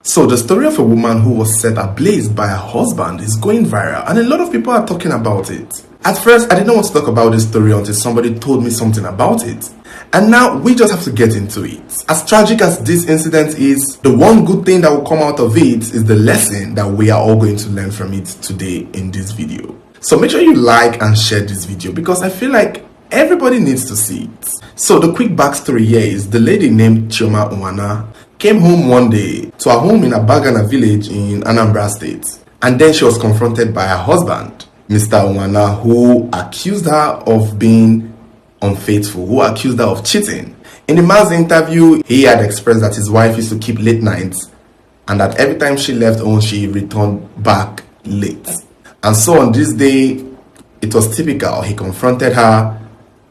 So the story of a woman who was set ablaze by her husband is going viral, and a lot of people are talking about it. At first, I didn't want to talk about this story until somebody told me something about it. And now we just have to get into it. As tragic as this incident is, the one good thing that will come out of it is the lesson that we are all going to learn from it today in this video. So make sure you like and share this video because I feel like everybody needs to see it. So the quick backstory here is the lady named Chioma Unwana came home one day to her home in Abagana village in Anambra State. And then she was confronted by her husband, Mr. Unwana, who accused her of being unfaithful, who accused her of cheating. In the man's interview, he had expressed that his wife used to keep late nights and that every time she left home, she returned back late. And so on this day, it was typical. He confronted her,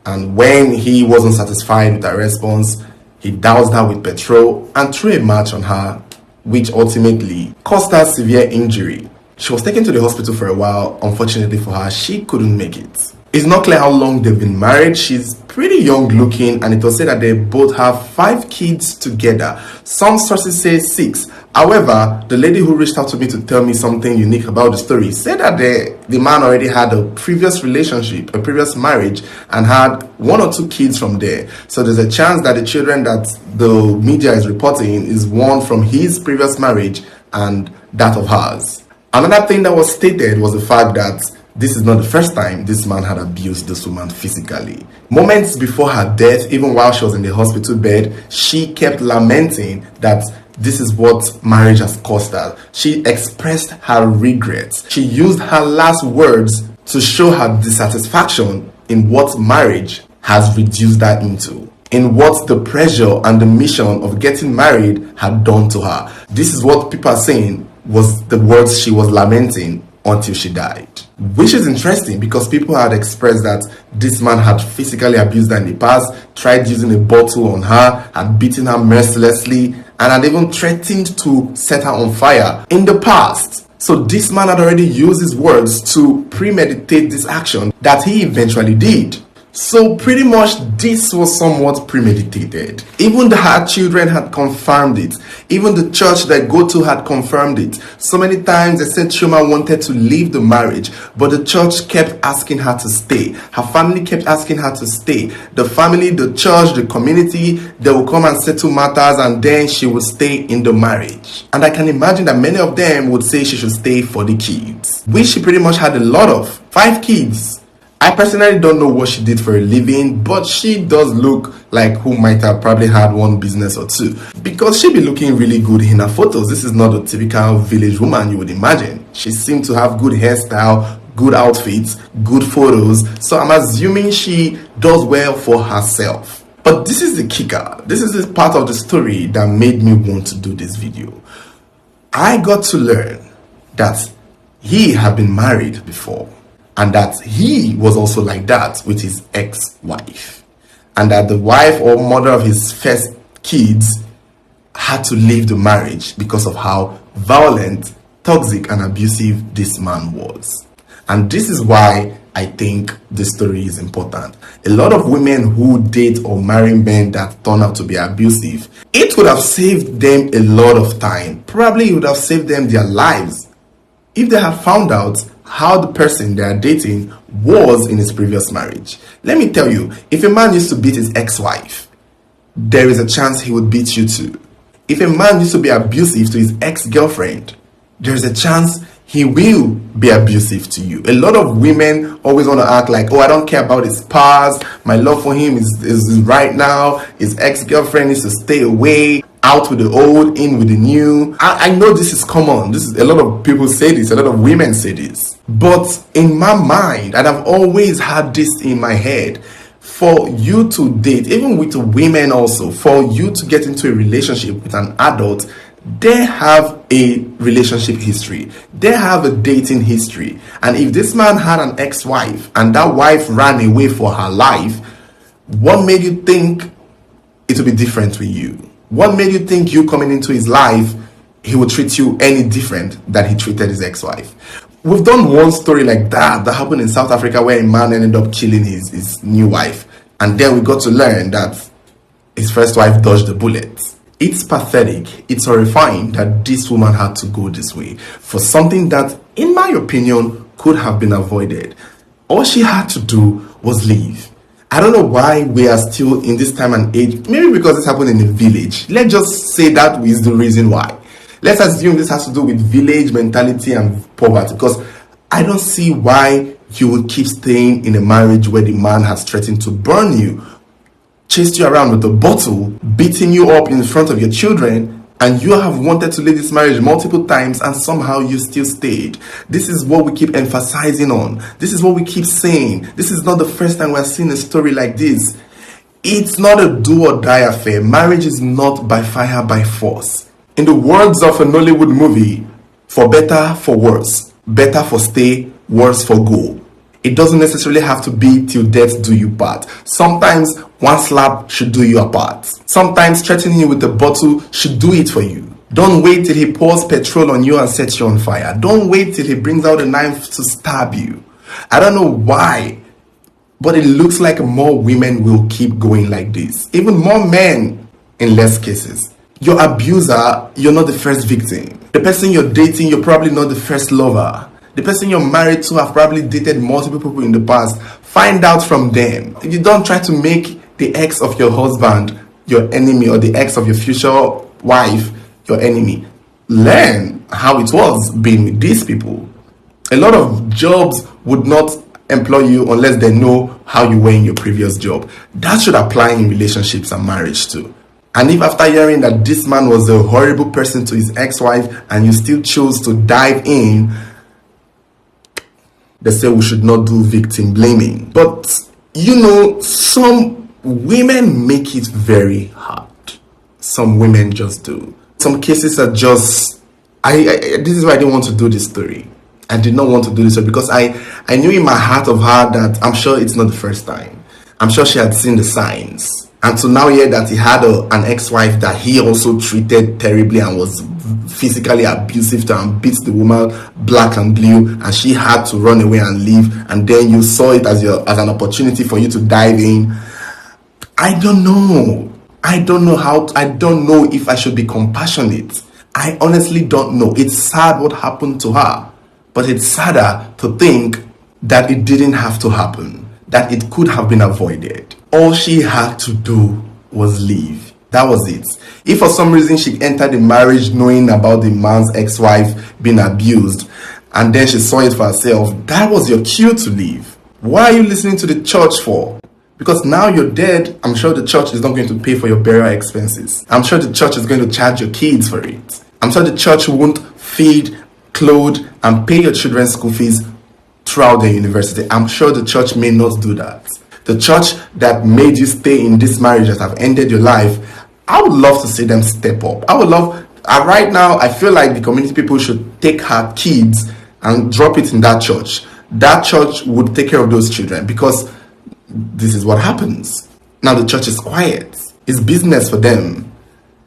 and when he wasn't satisfied with her response, he doused her with petrol and threw a match on her, which ultimately caused her severe injury. She was taken to the hospital for a while. Unfortunately for her, she couldn't make it. It's not clear how long they've been married. She's pretty young looking, and it was said that they both have 5 kids together. Some sources say 6. However, the lady who reached out to me to tell me something unique about the story said that the man already had a previous relationship, a previous marriage, and had 1 or 2 kids from there. So there's a chance that the children that the media is reporting is one from his previous marriage and that of hers. Another thing that was stated was the fact that this is not the first time this man had abused this woman physically. Moments before her death, even while she was in the hospital bed, she kept lamenting that this is what marriage has cost her. She expressed her regrets. She used her last words to show her dissatisfaction in what marriage has reduced her into, in what the pressure and the mission of getting married had done to her. This is what people are saying was the words she was lamenting until she died. Which is interesting because people had expressed that this man had physically abused her in the past, tried using a bottle on her, had beaten her mercilessly, and had even threatened to set her on fire in the past. So this man had already used his words to premeditate this action that he eventually did. So pretty much this was somewhat premeditated. Even her children had confirmed it. Even the church that I go to had confirmed it. So many times they said Chioma wanted to leave the marriage, but the church kept asking her to stay. Her family kept asking her to stay. The family, the church, the community, they will come and settle matters, and then she would stay in the marriage. And I can imagine that many of them would say she should stay for the kids, which she pretty much had a lot of. 5 kids. I personally don't know what she did for a living, but she does look like who might have probably had 1 business or 2 because she be looking really good in her photos. This is not a typical village woman you would imagine. She seemed to have good hairstyle, good outfits, good photos, so I'm assuming she does well for herself. But this is the kicker. This is the part of the story that made me want to do this video. I got to learn that he had been married before, and that he was also like that with his ex-wife, and that the wife or mother of his first kids had to leave the marriage because of how violent, toxic, and abusive this man was. And this is why I think this story is important. A lot of women who date or marry men that turn out to be abusive, it would have saved them a lot of time. Probably it would have saved them their lives if they had found out how the person they are dating was in his previous marriage. Let me tell you, if a man used to beat his ex-wife, there is a chance he would beat you too. If a man used to be abusive to his ex-girlfriend, there is a chance he will be abusive to you. A lot of women always want to act like, oh, I don't care about his past. My love for him is right now. His ex-girlfriend needs to stay away. Out with the old, in with the new. I know this is common. This is a lot of people say this. A lot of women say this. But in my mind, and I've always had this in my head, for you to date, even with women also, for you to get into a relationship with an adult, they have a relationship history. They have a dating history. And if this man had an ex-wife and that wife ran away for her life, what made you think it would be different with you? What made you think you coming into his life, he would treat you any different than he treated his ex-wife? We've done one story like that happened in South Africa where a man ended up killing his new wife. And then we got to learn that his first wife dodged the bullet. It's pathetic, it's horrifying that this woman had to go this way for something that, in my opinion, could have been avoided. All she had to do was leave. I don't know why we are still in this time and age. Maybe because this happened in a village. Let's just say that is the reason why. Let's assume this has to do with village mentality and poverty, because I don't see why you would keep staying in a marriage where the man has threatened to burn you, chased you around with a bottle, beating you up in front of your children, and you have wanted to leave this marriage multiple times and somehow you still stayed. This is what we keep emphasizing on. This is what we keep saying. This is not the first time we're seeing a story like this. It's not a do or die affair. Marriage is not by fire, by force. In the words of a Nollywood movie, for better, for worse, better for stay, worse for go. It doesn't necessarily have to be till death do you part. Sometimes one slap should do you apart. Sometimes threatening you with a bottle should do it for you. Don't wait till he pours petrol on you and sets you on fire. Don't wait till he brings out a knife to stab you. I don't know why, but it looks like more women will keep going like this. Even more men in less cases. Your abuser, you're not the first victim. The person you're dating, you're probably not the first lover. The person you're married to have probably dated multiple people in the past. Find out from them. You don't try to make the ex of your husband your enemy or the ex of your future wife your enemy. Learn how it was being with these people. A lot of jobs would not employ you unless they know how you were in your previous job. That should apply in relationships and marriage too. And if after hearing that this man was a horrible person to his ex-wife and you still chose to dive in, they say we should not do victim blaming. But, some women make it very hard. Some women just do. Some cases are just... this is why I didn't want to do this story. I did not want to do this story because I knew in my heart of heart that I'm sure it's not the first time. I'm sure she had seen the signs. And to now hear that he had an ex-wife that he also treated terribly and was physically abusive to and beat the woman black and blue, and she had to run away and leave, and then you saw it as an opportunity for you to dive in. I don't know if I should be compassionate. I honestly don't know. It's sad what happened to her, but it's sadder to think that it didn't have to happen, that it could have been avoided. All she had to do was leave. That was it. If for some reason she entered the marriage knowing about the man's ex-wife being abused, and then she saw it for herself, that was your cue to leave. Why are you listening to the church for? Because now you're dead, I'm sure the church is not going to pay for your burial expenses. I'm sure the church is going to charge your kids for it. I'm sure the church won't feed, clothe, and pay your children's school fees throughout the university. I'm sure the church may not do that. The church that made you stay in this marriage that have ended your life, I would love to see them step up. Right now, I feel like the community people should take her kids and drop it in that church. That church would take care of those children because this is what happens. Now the church is quiet. It's business for them.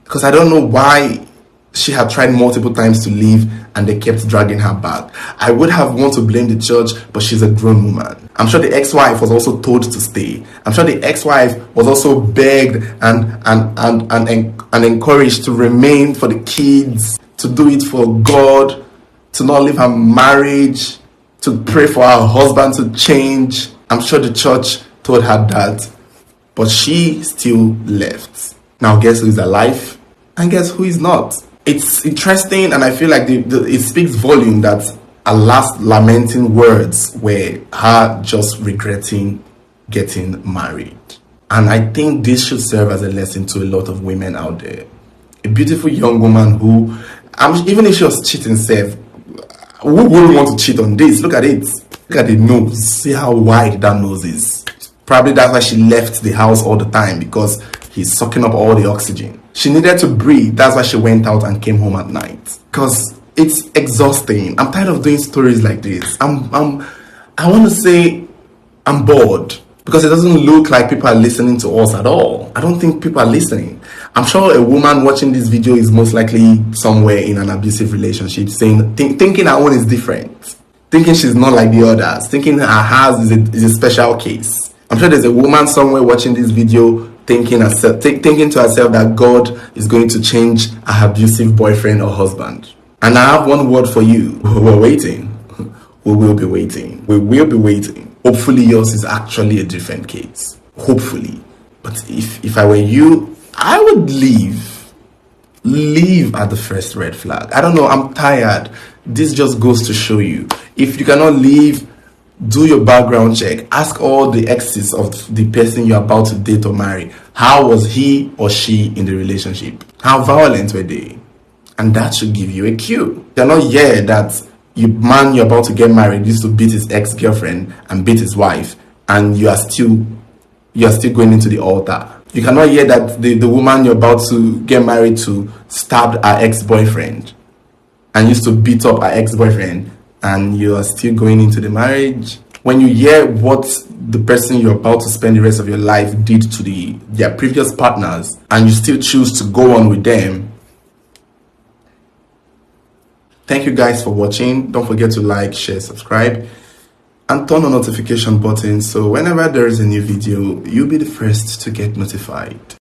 Because I don't know why she had tried multiple times to leave and they kept dragging her back. I would have wanted to blame the church, but she's a grown woman. I'm sure the ex-wife was also told to stay. I'm sure the ex-wife was also begged and encouraged to remain for the kids, to do it for God, to not leave her marriage, to pray for her husband to change. I'm sure the church told her that, but she still left. Now guess who is alive and guess who is not? It's interesting, and I feel like it speaks volume that her last lamenting words were her just regretting getting married. And I think this should serve as a lesson to a lot of women out there. A beautiful young woman who, even if she was cheating, who wouldn't want to cheat on this? Look at it. Look at the nose. See how wide that nose is. Probably that's why she left the house all the time, because he's sucking up all the oxygen. She needed to breathe. That's why she went out and came home at night. Because it's exhausting. I'm tired of doing stories like this. I want to say I'm bored. Because it doesn't look like people are listening to us at all. I don't think people are listening. I'm sure a woman watching this video is most likely somewhere in an abusive relationship, thinking her own is different. Thinking she's not like the others. Thinking her house is a special case. I'm sure there's a woman somewhere watching this video thinking to herself that God is going to change her abusive boyfriend or husband. And I have one word for you. We're waiting. We will be waiting. We will be waiting. Hopefully yours is actually a different case. Hopefully. But if I were you, I would leave at the first red flag. I don't know, I'm tired. This just goes to show you, if you cannot leave, do your background check. Ask all the exes of the person you're about to date or marry. How was he or she in the relationship? How violent were they? And that should give you a cue. You're not here that man you're about to get married used to beat his ex-girlfriend and beat his wife, and you are still going into the altar. You cannot hear that the woman you're about to get married to stabbed her ex-boyfriend and used to beat up her ex-boyfriend, and you are still going into the marriage. When you hear what the person you're about to spend the rest of your life did to their previous partners, and you still choose to go on with them. Thank you guys for watching. Don't forget to like, share, subscribe, and turn on notification button so whenever there is a new video, you'll be the first to get notified.